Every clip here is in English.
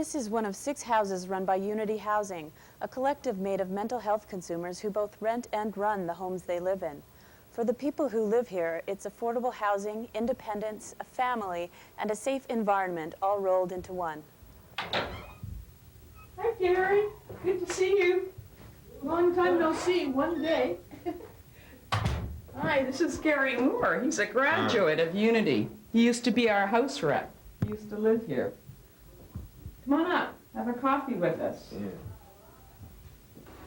This is one of 6 houses run by Unity Housing, a collective made of mental health consumers who both rent and run the homes they live in. For the people who live here, it's affordable housing, independence, a family, and a safe environment all rolled into one. Hi, Gary. Good to see you. Long time no see, one day. Hi, this is Gary Moore. He's a graduate of Unity. He used to be our house rep. He used to live here. Come on up. Have a coffee with us. Yeah.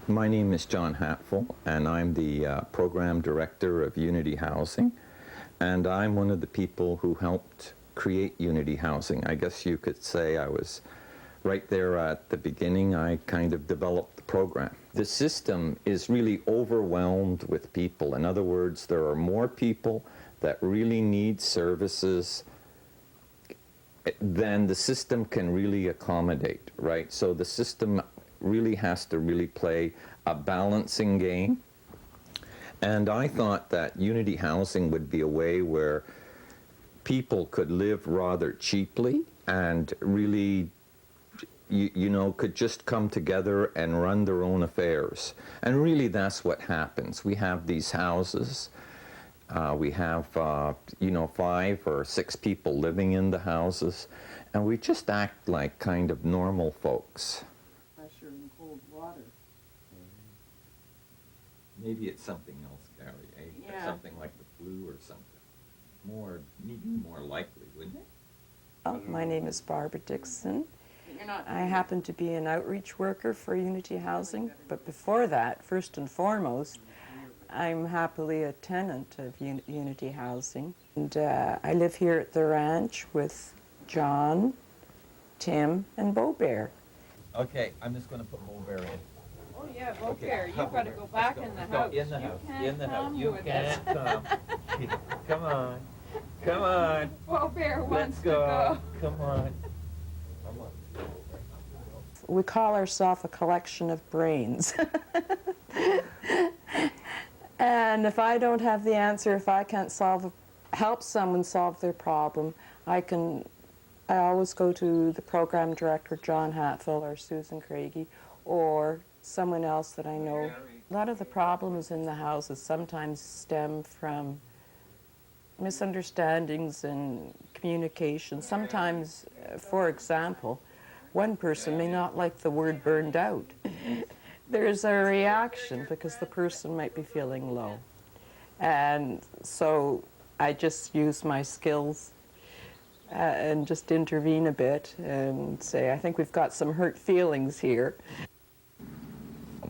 My name is John Hatfill, and I'm the program director of Unity Housing, and I'm one of the people who helped create Unity Housing. I guess you could say I was right there at the beginning. I kind of developed the program. The system is really overwhelmed with people. In other words, there are more people that really need services than the system can really accommodate, right? So the system really has to really play a balancing game. And I thought that Unity Housing would be a way where people could live rather cheaply and really, you know, could just come together and run their own affairs. And really that's what happens. We have these houses. We have, you know, 5 or 6 people living in the houses, and we just act like kind of normal folks. Pressure in cold water. Maybe it's something else, Gary, eh? Yeah. Something like the flu or something. More likely, wouldn't it? Oh, my name is Barbara Dixon. You're not. I happen to be an outreach worker for Unity Housing, but before that, first and foremost, I'm happily a tenant of Unity Housing. And I live here at the ranch with John, Tim, and Beau Bear. Okay, I'm just going to put Mulberry in. Oh, yeah, Beau Okay, Bear, you've got to go back in the house. In the house. In the house. Come You with can't us. come. Come on. Come on. Beau Bear wants Let's to go. Come on. Come on. We call ourselves a collection of brains. And if I don't have the answer, if I can't help someone solve their problem, I always go to the program director, John Hatfill, or Susan Craigie, or someone else that I know. A lot of the problems in the houses sometimes stem from misunderstandings and communication. Sometimes, for example, one person may not like the word burned out. There's a reaction because the person might be feeling low. And so I just use my skills and just intervene a bit and say, I think we've got some hurt feelings here.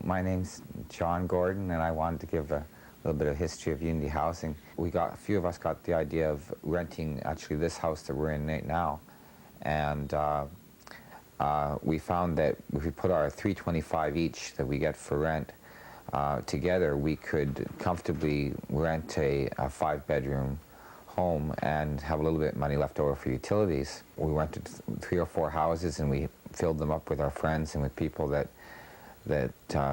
My name's John Gordon, and I wanted to give a little bit of history of Unity Housing. A few of us got the idea of renting actually this house that we're in right now. And we found that if we put our $325 each that we get for rent together, we could comfortably rent a 5-bedroom home and have a little bit of money left over for utilities. We rented 3 or 4 houses, and we filled them up with our friends and with people that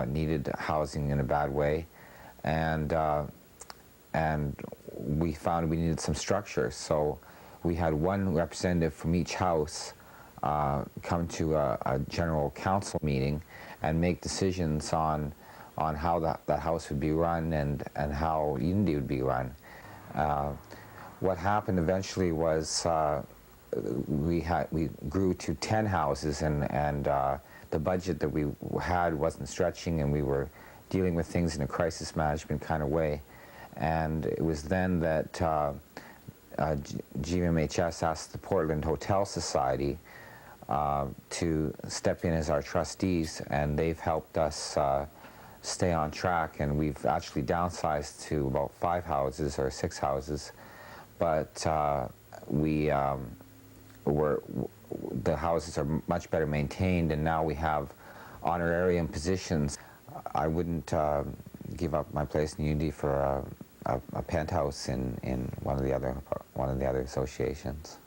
needed housing in a bad way. And we found we needed some structure, so we had one representative from each house come to a general council meeting and make decisions on how that house would be run and how Unity would be run. What happened eventually was we grew to 10 houses, and the budget that we had wasn't stretching, and we were dealing with things in a crisis management kind of way. And it was then that GMHS asked the Portland Hotel Society to step in as our trustees, and they've helped us stay on track, and we've actually downsized to about 5 houses or 6 houses, but the houses are much better maintained, and now we have honorarium positions. I wouldn't give up my place in Unity for a penthouse in one of the other associations.